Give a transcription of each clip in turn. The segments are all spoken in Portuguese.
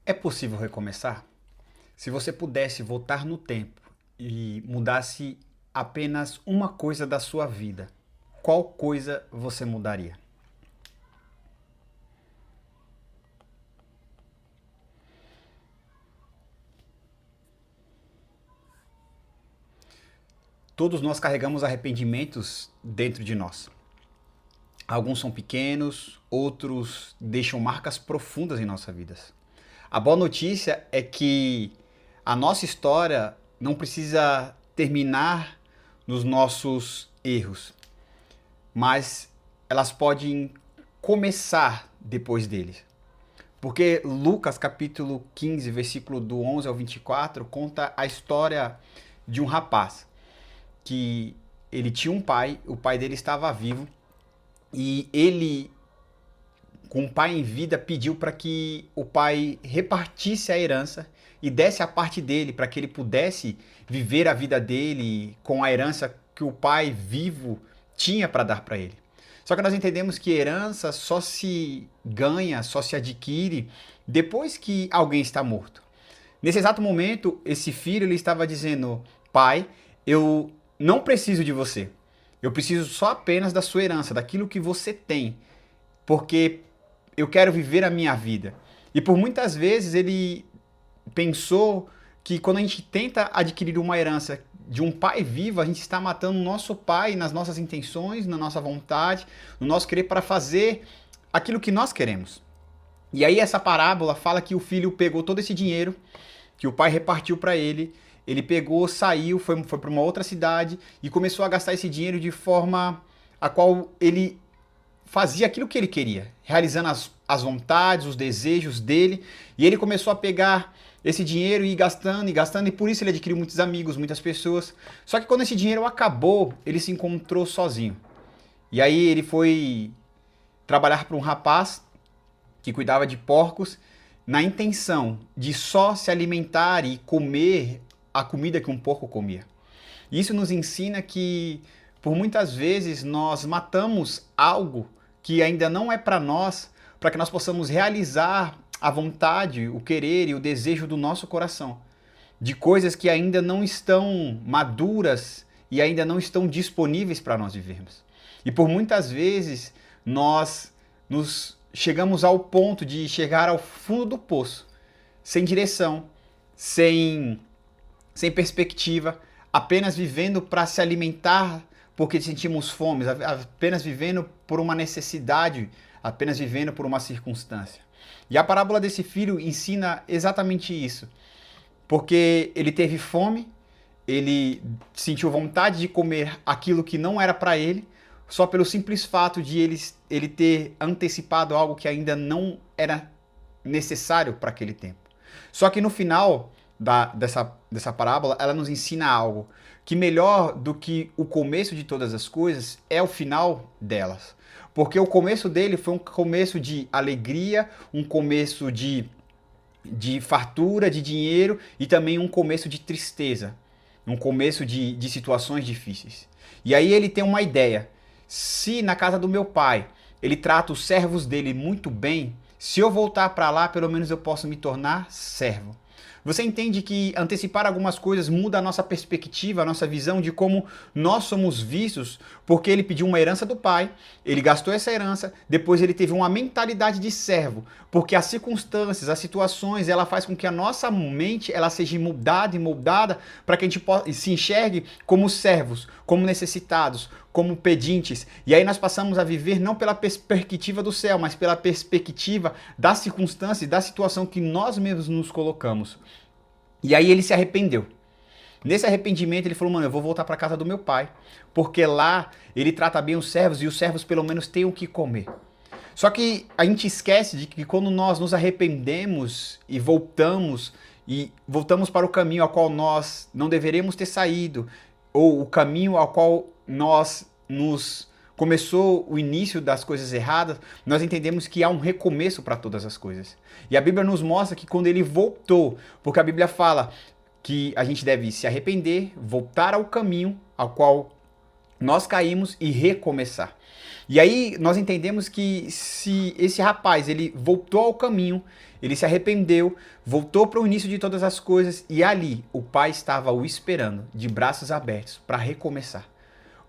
É possível recomeçar? Se você pudesse voltar no tempo e mudasse apenas uma coisa da sua vida, qual coisa você mudaria? Todos nós carregamos arrependimentos dentro de nós. Alguns são pequenos, outros deixam marcas profundas em nossas vidas. A boa notícia é que a nossa história não precisa terminar nos nossos erros, mas elas podem começar depois deles. Porque Lucas capítulo 15, versículo do 11 ao 24, conta a história de um rapaz que ele tinha um pai, o pai dele estava vivo e ele, com o pai em vida, pediu para que o pai repartisse a herança e desse a parte dele para que ele pudesse viver a vida dele com a herança que o pai vivo tinha para dar para ele. Só que nós entendemos que herança só se ganha, só se adquire depois que alguém está morto. Nesse exato momento, esse filho ele estava dizendo: pai, eu não preciso de você. Eu preciso só apenas da sua herança, daquilo que você tem, porque eu quero viver a minha vida. E por muitas vezes ele pensou que quando a gente tenta adquirir uma herança de um pai vivo, a gente está matando o nosso pai nas nossas intenções, na nossa vontade, no nosso querer para fazer aquilo que nós queremos. E aí essa parábola fala que o filho pegou todo esse dinheiro que o pai repartiu para ele, ele pegou, saiu, foi para uma outra cidade e começou a gastar esse dinheiro de forma a qual ele fazia aquilo que ele queria, realizando as vontades, os desejos dele, e ele começou a pegar esse dinheiro e gastando, e por isso ele adquiriu muitos amigos, muitas pessoas. Só que quando esse dinheiro acabou, ele se encontrou sozinho. E aí ele foi trabalhar para um rapaz que cuidava de porcos, na intenção de só se alimentar e comer a comida que um porco comia. Isso nos ensina que, por muitas vezes, nós matamos algo que ainda não é para que nós possamos realizar a vontade, o querer e o desejo do nosso coração, de coisas que ainda não estão maduras e ainda não estão disponíveis para nós vivermos. E por muitas vezes nós nos chegamos ao ponto de chegar ao fundo do poço, sem direção, sem, sem perspectiva, apenas vivendo para se alimentar porque sentimos fome, apenas vivendo por uma necessidade, apenas vivendo por uma circunstância. E a parábola desse filho ensina exatamente isso, porque ele teve fome, ele sentiu vontade de comer aquilo que não era para ele, só pelo simples fato de ele ter antecipado algo que ainda não era necessário para aquele tempo. Só que no final dessa parábola, ela nos ensina algo que melhor do que o começo de todas as coisas é o final delas. Porque o começo dele foi um começo de alegria, um começo de fartura, de dinheiro e também um começo de tristeza, um começo de situações difíceis. E aí ele tem uma ideia: se na casa do meu pai ele trata os servos dele muito bem, se eu voltar para lá, pelo menos eu posso me tornar servo. Você entende que antecipar algumas coisas muda a nossa perspectiva, a nossa visão de como nós somos vistos, porque ele pediu uma herança do pai, ele gastou essa herança, depois ele teve uma mentalidade de servo, porque as circunstâncias, as situações, ela faz com que a nossa mente ela seja mudada e moldada para que a gente se enxergue como servos, como necessitados, como pedintes. E aí nós passamos a viver não pela perspectiva do céu, mas pela perspectiva da circunstância e da situação que nós mesmos nos colocamos. E aí ele se arrependeu. Nesse arrependimento ele falou: mano, eu vou voltar para casa do meu pai, porque lá ele trata bem os servos e os servos pelo menos têm o que comer. Só que a gente esquece de que quando nós nos arrependemos e voltamos para o caminho ao qual nós não deveríamos ter saído, ou o caminho ao qual nós nos começou o início das coisas erradas, nós entendemos que há um recomeço para todas as coisas. E a Bíblia nos mostra que quando ele voltou, porque a Bíblia fala que a gente deve se arrepender, voltar ao caminho ao qual nós caímos e recomeçar. E aí nós entendemos que se esse rapaz, ele voltou ao caminho, ele se arrependeu, voltou para o início de todas as coisas e ali o pai estava o esperando, de braços abertos, para recomeçar.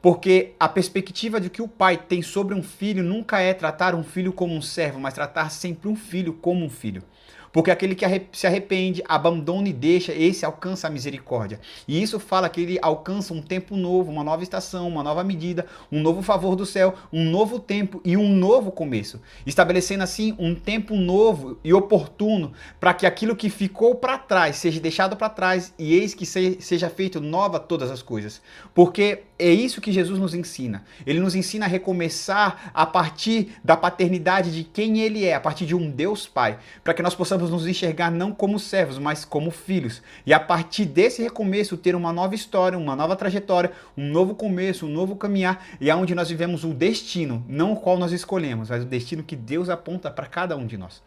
Porque a perspectiva de que o pai tem sobre um filho nunca é tratar um filho como um servo, mas tratar sempre um filho como um filho. Porque aquele que se arrepende, abandona e deixa, esse alcança a misericórdia. E isso fala que ele alcança um tempo novo, uma nova estação, uma nova medida, um novo favor do céu, um novo tempo e um novo começo. Estabelecendo assim um tempo novo e oportuno para que aquilo que ficou para trás seja deixado para trás e eis que seja feito nova todas as coisas. Porque é isso que Jesus nos ensina. Ele nos ensina a recomeçar a partir da paternidade de quem ele é, a partir de um Deus Pai, para que nós possamos nos enxergar não como servos, mas como filhos. E a partir desse recomeço ter uma nova história, uma nova trajetória, um novo começo, um novo caminhar, e aonde nós vivemos o destino, não o qual nós escolhemos, mas o destino que Deus aponta para cada um de nós.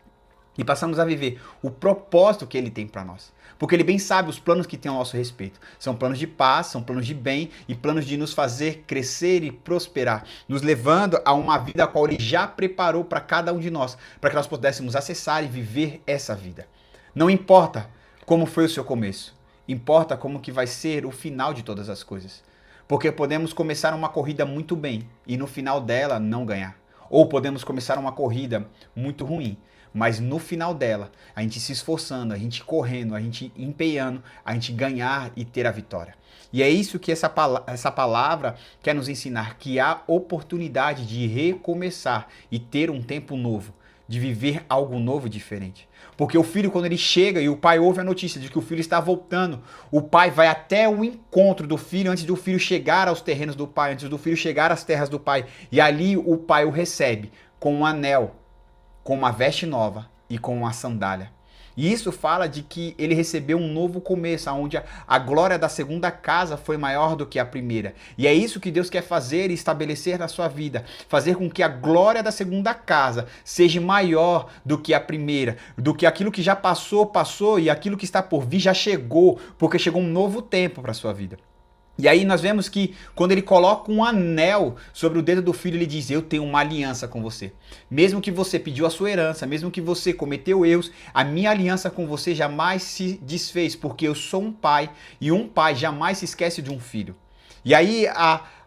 E passamos a viver o propósito que ele tem para nós. Porque ele bem sabe os planos que tem ao nosso respeito. São planos de paz, são planos de bem e planos de nos fazer crescer e prosperar, nos levando a uma vida a qual ele já preparou para cada um de nós, para que nós pudéssemos acessar e viver essa vida. Não importa como foi o seu começo, importa como que vai ser o final de todas as coisas. Porque podemos começar uma corrida muito bem e no final dela não ganhar. Ou podemos começar uma corrida muito ruim, mas no final dela, a gente se esforçando, a gente correndo, a gente empenhando, a gente ganhar e ter a vitória. E é isso que essa palavra quer nos ensinar, que há oportunidade de recomeçar e ter um tempo novo, de viver algo novo e diferente. Porque o filho, quando ele chega e o pai ouve a notícia de que o filho está voltando, o pai vai até o encontro do filho antes do filho chegar aos terrenos do pai, antes do filho chegar às terras do pai. E ali o pai o recebe com um anel, com uma veste nova e com uma sandália. E isso fala de que ele recebeu um novo começo, onde a glória da segunda casa foi maior do que a primeira. E é isso que Deus quer fazer e estabelecer na sua vida. Fazer com que a glória da segunda casa seja maior do que a primeira. Do que aquilo que já passou, passou, e aquilo que está por vir já chegou, porque chegou um novo tempo para a sua vida. E aí nós vemos que quando ele coloca um anel sobre o dedo do filho, ele diz, eu tenho uma aliança com você. Mesmo que você pediu a sua herança, mesmo que você cometeu erros, a minha aliança com você jamais se desfez, porque eu sou um pai e um pai jamais se esquece de um filho. E aí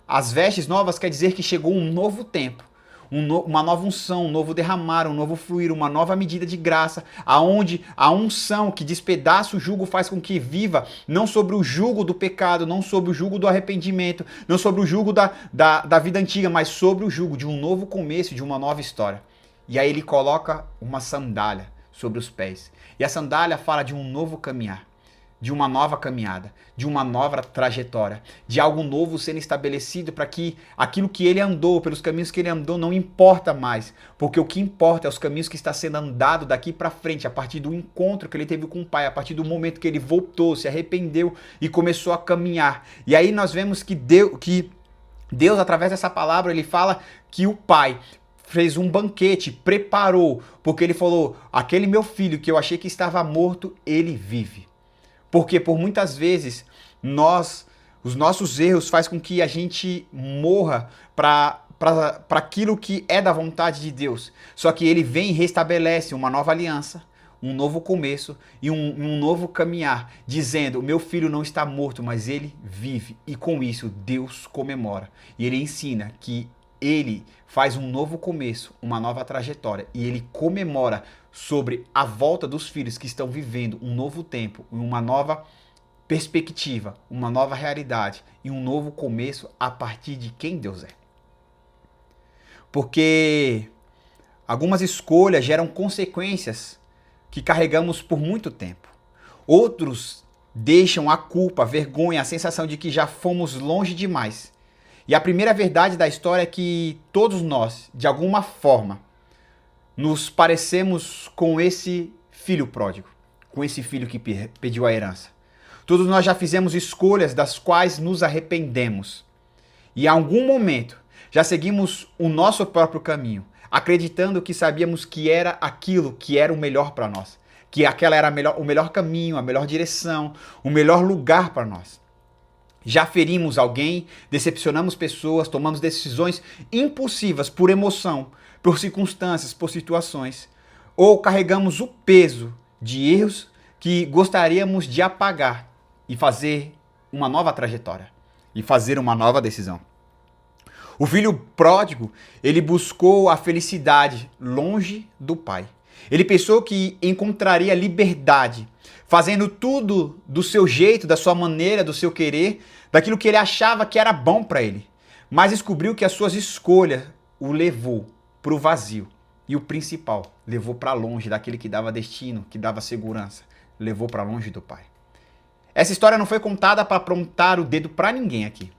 as vestes novas quer dizer que chegou um novo tempo. Uma nova unção, um novo derramar, um novo fluir, uma nova medida de graça, aonde a unção que despedaça o jugo faz com que viva não sobre o jugo do pecado, não sobre o jugo do arrependimento, não sobre o jugo da vida antiga, mas sobre o jugo de um novo começo, de uma nova história. E aí ele coloca uma sandália sobre os pés. E a sandália fala de um novo caminhar, de uma nova caminhada, de uma nova trajetória, de algo novo sendo estabelecido para que aquilo que ele andou, pelos caminhos que ele andou, não importa mais, porque o que importa é os caminhos que está sendo andado daqui para frente, a partir do encontro que ele teve com o pai, a partir do momento que ele voltou, se arrependeu e começou a caminhar. E aí nós vemos que Deus, através dessa palavra, ele fala que o pai fez um banquete, preparou, porque ele falou, aquele meu filho que eu achei que estava morto, ele vive. Porque por muitas vezes os nossos erros faz com que a gente morra para aquilo que é da vontade de Deus. Só que ele vem e restabelece uma nova aliança, um novo começo e um novo caminhar, dizendo, meu filho não está morto, mas ele vive. E com isso Deus comemora. E ele ensina que ele faz um novo começo, uma nova trajetória, e ele comemora sobre a volta dos filhos que estão vivendo um novo tempo, uma nova perspectiva, uma nova realidade e um novo começo a partir de quem Deus é. Porque algumas escolhas geram consequências que carregamos por muito tempo. Outros deixam a culpa, a vergonha, a sensação de que já fomos longe demais. E a primeira verdade da história é que todos nós, de alguma forma, nos parecemos com esse filho pródigo, com esse filho que pediu a herança. Todos nós já fizemos escolhas das quais nos arrependemos. E em algum momento já seguimos o nosso próprio caminho, acreditando que sabíamos que era aquilo que era o melhor para nós, que aquela era o melhor caminho, a melhor direção, o melhor lugar para nós. Já ferimos alguém, decepcionamos pessoas, tomamos decisões impulsivas por emoção, por circunstâncias, por situações, ou carregamos o peso de erros que gostaríamos de apagar e fazer uma nova trajetória e fazer uma nova decisão. O filho pródigo, ele buscou a felicidade longe do pai. Ele pensou que encontraria liberdade, fazendo tudo do seu jeito, da sua maneira, do seu querer, daquilo que ele achava que era bom para ele. Mas descobriu que as suas escolhas o levou para o vazio. E o principal, levou para longe daquele que dava destino, que dava segurança. Levou para longe do pai. Essa história não foi contada para apontar o dedo para ninguém aqui,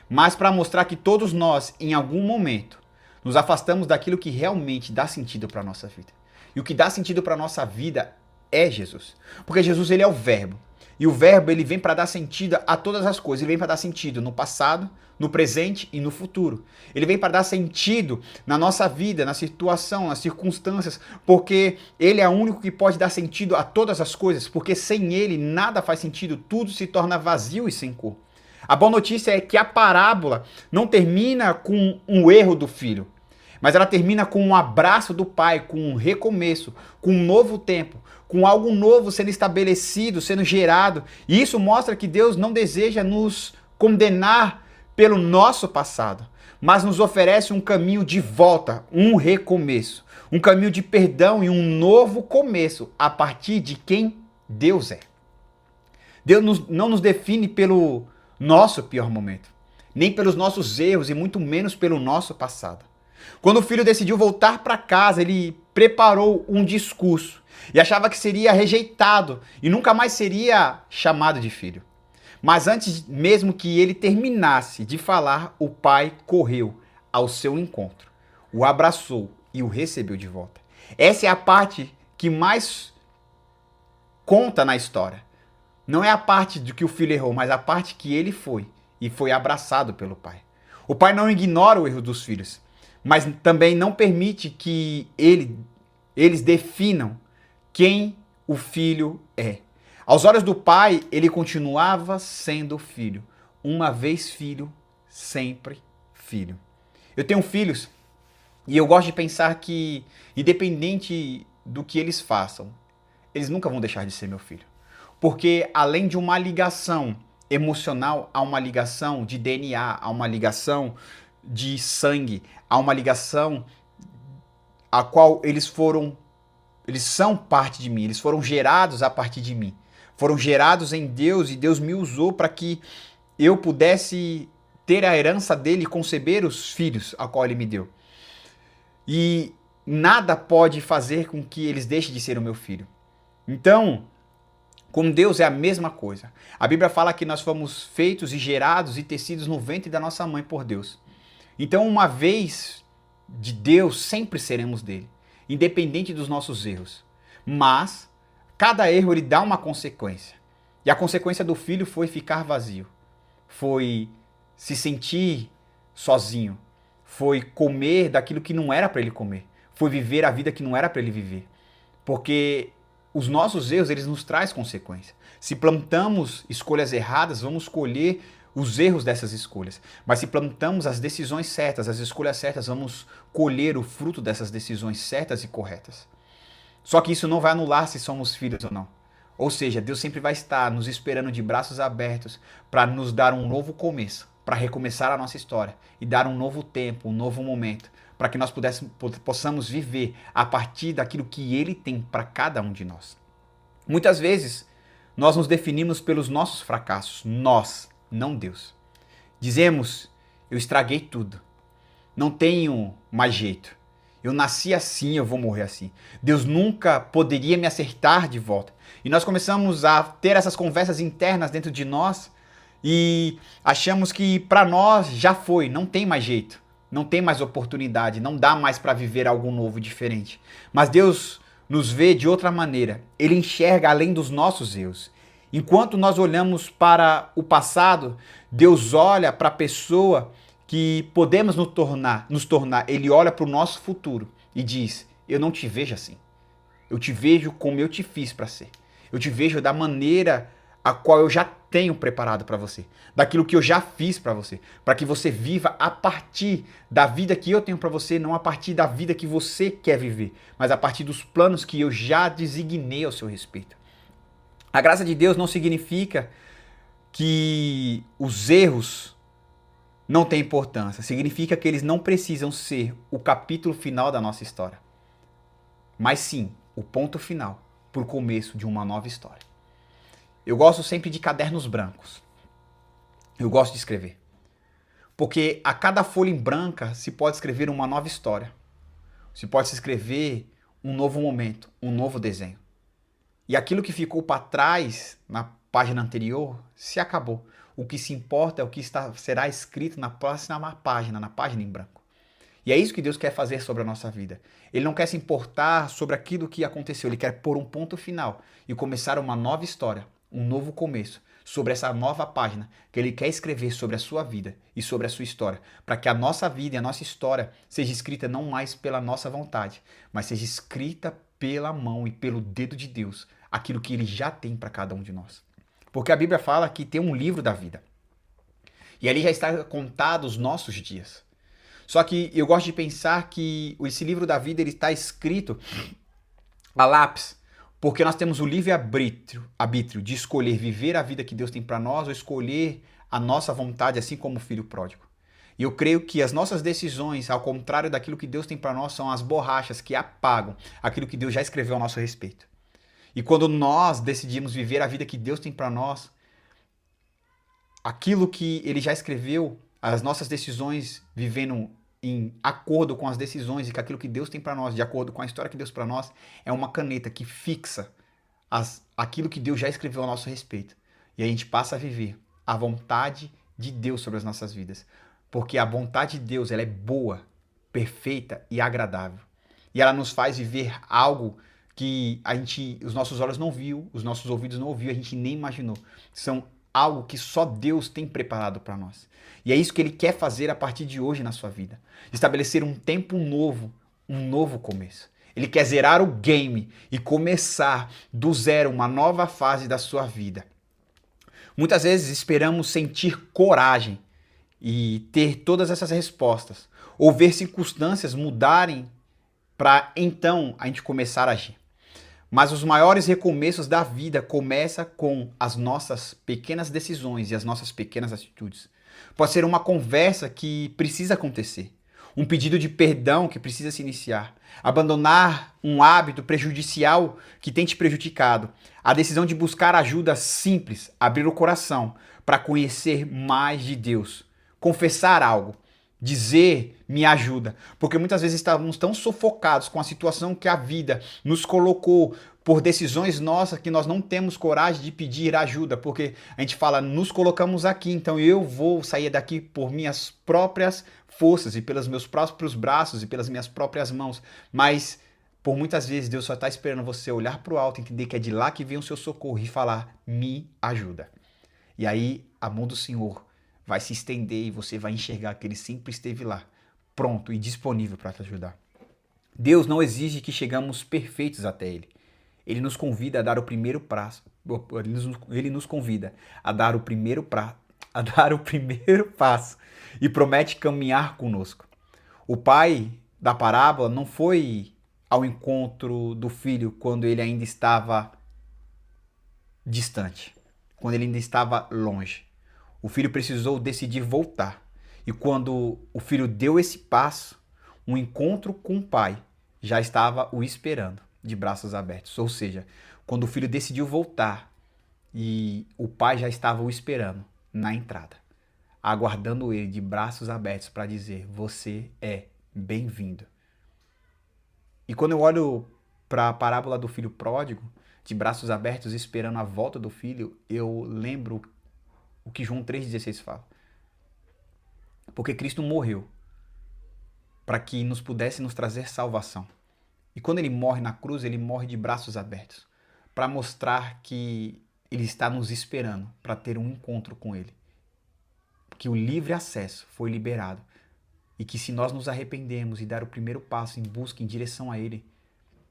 mas para mostrar que todos nós, em algum momento, nos afastamos daquilo que realmente dá sentido para a nossa vida. E o que dá sentido para a nossa vida é Jesus. Porque Jesus, ele é o verbo. E o verbo, ele vem para dar sentido a todas as coisas. Ele vem para dar sentido no passado, no presente e no futuro. Ele vem para dar sentido na nossa vida, na situação, nas circunstâncias, porque ele é o único que pode dar sentido a todas as coisas, porque sem ele nada faz sentido, tudo se torna vazio e sem cor. A boa notícia é que a parábola não termina com um erro do filho, mas ela termina com um abraço do pai, com um recomeço, com um novo tempo, com algo novo sendo estabelecido, sendo gerado. E isso mostra que Deus não deseja nos condenar pelo nosso passado, mas nos oferece um caminho de volta, um recomeço, um caminho de perdão e um novo começo a partir de quem Deus é. Deus não nos define pelo nosso pior momento, nem pelos nossos erros e muito menos pelo nosso passado. Quando o filho decidiu voltar para casa, ele preparou um discurso e achava que seria rejeitado e nunca mais seria chamado de filho. Mas antes mesmo que ele terminasse de falar, o pai correu ao seu encontro, o abraçou e o recebeu de volta. Essa é a parte que mais conta na história. Não é a parte de que o filho errou, mas a parte que ele foi e foi abraçado pelo pai. O pai não ignora o erro dos filhos, mas também não permite que eles definam quem o filho é. Aos olhos do pai, ele continuava sendo filho. Uma vez filho, sempre filho. Eu tenho filhos e eu gosto de pensar que, independente do que eles façam, eles nunca vão deixar de ser meu filho. Porque além de uma ligação emocional, há uma ligação de DNA, há uma ligação de sangue, há uma ligação a qual eles são parte de mim, eles foram gerados a partir de mim. Foram gerados em Deus e Deus me usou para que eu pudesse ter a herança dele e conceber os filhos a qual ele me deu. E nada pode fazer com que eles deixem de ser o meu filho. Então, com Deus é a mesma coisa. A Bíblia fala que nós fomos feitos e gerados e tecidos no ventre da nossa mãe por Deus. Então, uma vez de Deus, sempre seremos dele, independente dos nossos erros. Mas cada erro ele dá uma consequência. E a consequência do filho foi ficar vazio. Foi se sentir sozinho. Foi comer daquilo que não era para ele comer. Foi viver a vida que não era para ele viver. Porque os nossos erros, eles nos trazem consequência. Se plantamos escolhas erradas, vamos colher os erros dessas escolhas. Mas se plantamos as decisões certas, as escolhas certas, vamos colher o fruto dessas decisões certas e corretas. Só que isso não vai anular se somos filhos ou não. Ou seja, Deus sempre vai estar nos esperando de braços abertos para nos dar um novo começo, para recomeçar a nossa história e dar um novo tempo, um novo momento, para que nós possamos viver a partir daquilo que Ele tem para cada um de nós. Muitas vezes, nós nos definimos pelos nossos fracassos, nós, não Deus. Dizemos, eu estraguei tudo, não tenho mais jeito. Eu nasci assim, eu vou morrer assim. Deus nunca poderia me acertar de volta. E nós começamos a ter essas conversas internas dentro de nós e achamos que para nós já foi, não tem mais jeito, não tem mais oportunidade, não dá mais para viver algo novo, diferente. Mas Deus nos vê de outra maneira. Ele enxerga além dos nossos erros. Enquanto nós olhamos para o passado, Deus olha para a pessoa que podemos nos tornar. Ele olha para o nosso futuro e diz, eu não te vejo assim. Eu te vejo como eu te fiz para ser. Eu te vejo da maneira a qual eu já tenho preparado para você, daquilo que eu já fiz para você, para que você viva a partir da vida que eu tenho para você, não a partir da vida que você quer viver, mas a partir dos planos que eu já designei ao seu respeito. A graça de Deus não significa que os erros não têm importância, significa que eles não precisam ser o capítulo final da nossa história, mas sim o ponto final para o começo de uma nova história. Eu gosto sempre de cadernos brancos. Eu gosto de escrever. Porque a cada folha em branca se pode escrever uma nova história. Se pode se escrever um novo momento, um novo desenho. E aquilo que ficou para trás na página anterior se acabou. O que se importa é o que será escrito na próxima página, na página em branco. E é isso que Deus quer fazer sobre a nossa vida. Ele não quer se importar sobre aquilo que aconteceu, ele quer pôr um ponto final e começar uma nova história, um novo começo, sobre essa nova página que ele quer escrever sobre a sua vida e sobre a sua história, para que a nossa vida e a nossa história seja escrita não mais pela nossa vontade, mas seja escrita pela mão e pelo dedo de Deus, aquilo que ele já tem para cada um de nós. Porque a Bíblia fala que tem um livro da vida. E ali já está contado os nossos dias. Só que eu gosto de pensar que esse livro da vida ele está escrito a lápis, porque nós temos o livre-arbítrio de escolher viver a vida que Deus tem para nós ou escolher a nossa vontade, assim como o filho pródigo. E eu creio que as nossas decisões, ao contrário daquilo que Deus tem para nós, são as borrachas que apagam aquilo que Deus já escreveu a nosso respeito. E quando nós decidimos viver a vida que Deus tem para nós, aquilo que Ele já escreveu, as nossas decisões vivendo em acordo com as decisões e com aquilo que Deus tem para nós, de acordo com a história que Deus para nós, é uma caneta que fixa aquilo que Deus já escreveu a nosso respeito. E a gente passa a viver a vontade de Deus sobre as nossas vidas. Porque a vontade de Deus ela é boa, perfeita e agradável. E ela nos faz viver algo que os nossos olhos não viu, os nossos ouvidos não ouviu, a gente nem imaginou. São algo que só Deus tem preparado para nós. E é isso que Ele quer fazer a partir de hoje na sua vida. Estabelecer um tempo novo, um novo começo. Ele quer zerar o game e começar do zero uma nova fase da sua vida. Muitas vezes esperamos sentir coragem e ter todas essas respostas, ou ver circunstâncias mudarem para então a gente começar a agir. Mas os maiores recomeços da vida começam com as nossas pequenas decisões e as nossas pequenas atitudes. Pode ser uma conversa que precisa acontecer, um pedido de perdão que precisa se iniciar, abandonar um hábito prejudicial que tem te prejudicado, a decisão de buscar ajuda simples, abrir o coração para conhecer mais de Deus, confessar algo, dizer me ajuda, porque muitas vezes estamos tão sufocados com a situação que a vida nos colocou por decisões nossas que nós não temos coragem de pedir ajuda, porque a gente fala, nos colocamos aqui, então eu vou sair daqui por minhas próprias forças e pelos meus próprios braços e pelas minhas próprias mãos, mas por muitas vezes Deus só está esperando você olhar para o alto, entender que é de lá que vem o seu socorro e falar, me ajuda. E aí a mão do Senhor vai se estender e você vai enxergar que Ele sempre esteve lá, pronto e disponível para te ajudar. Deus não exige que chegamos perfeitos até Ele. Ele nos convida a dar o primeiro passo. Ele nos convida a dar o primeiro passo e promete caminhar conosco. O pai da parábola não foi ao encontro do filho quando ele ainda estava distante, quando ele ainda estava longe. O filho precisou decidir voltar. E quando o filho deu esse passo, um encontro com o pai já estava o esperando, de braços abertos. Ou seja, quando o filho decidiu voltar, e o pai já estava o esperando na entrada, aguardando ele de braços abertos para dizer, você é bem-vindo. E quando eu olho para a parábola do filho pródigo, de braços abertos esperando a volta do filho, eu lembro o que João 3,16 fala. Porque Cristo morreu para que nos pudesse nos trazer salvação. E quando ele morre na cruz, ele morre de braços abertos, para mostrar que ele está nos esperando para ter um encontro com ele. Que o livre acesso foi liberado e que se nós nos arrependemos e dar o primeiro passo em busca, em direção a ele,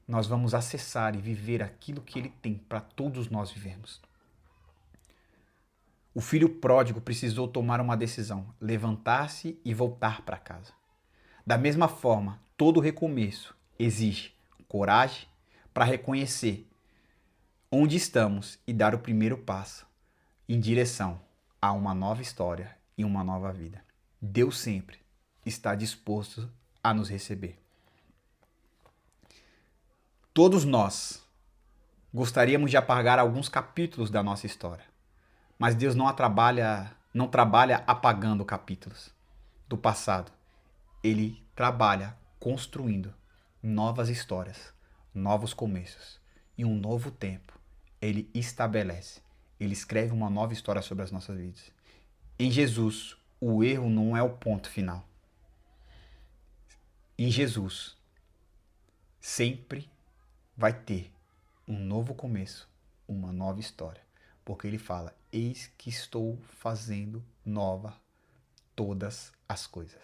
nós vamos acessar e viver aquilo que ele tem para todos nós vivermos. O filho pródigo precisou tomar uma decisão, levantar-se e voltar para casa. Da mesma forma, todo recomeço exige coragem para reconhecer onde estamos e dar o primeiro passo em direção a uma nova história e uma nova vida. Deus sempre está disposto a nos receber. Todos nós gostaríamos de apagar alguns capítulos da nossa história, mas Deus não trabalha apagando capítulos do passado. Ele trabalha construindo novas histórias, novos começos e um novo tempo. Ele estabelece, ele escreve uma nova história sobre as nossas vidas. Em Jesus, o erro não é o ponto final. Em Jesus, sempre vai ter um novo começo, uma nova história. Porque ele fala: eis que estou fazendo nova todas as coisas.